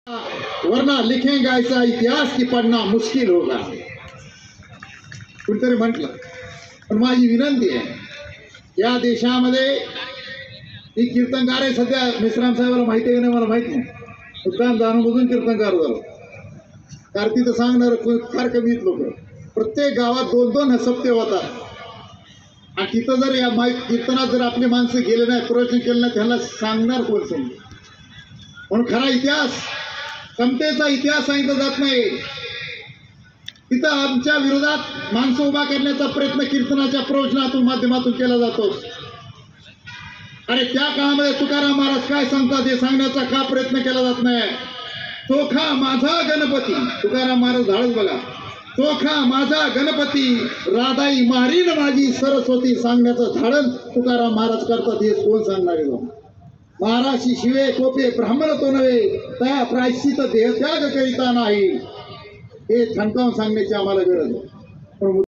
Verna लिखेगा ऐसा इतिहास की पढ़ना मुश्किल होगा कुठेतरी म्हटलं. पण माझी विनंती आहे, या देशामध्ये ही कीर्तनकार आहे. सध्या मिश्राम साहेबांना माहिती आहे की नाही मला माहित नाही. मुद्दाम जाणून कीर्तनकार झालो. कार्ती तर सांगणार फार कमी लोक. प्रत्येक गावात 2-2 सप्ते होतात. आणि तिथं जर या कीर्तनात जर आपली माणसं गेले नाही, प्रवचन केलं नाही, त्यांना सांगणार कोण समजेल. म्हणून खरा इतिहास, समतेचा इतिहास सांगितला जात नाही. तिथं आमच्या विरोधात माणसं उभा करण्याचा प्रयत्न कीर्तनाच्या प्रवचनातून माध्यमातून केला जातो. आणि त्या काळामध्ये तुकाराम महाराज काय सांगतात हे सांगण्याचा का प्रयत्न केला जात नाही. चोखा माझा गणपती, तुकाराम महाराज धाडस बघा. चोखा माझा गणपती, राधाई मारीन माझी सरस्वती सांगण्याचं धाडण तुकाराम महाराज करतात. हे कोण सांगणारे लोक. महाराशी शिवे कोपे ब्राह्मण तो नव्हे, त्या प्रायश्चित देहत्याग करिता नाही, हे ठणकावून सांगण्याची आम्हाला गरज आहे.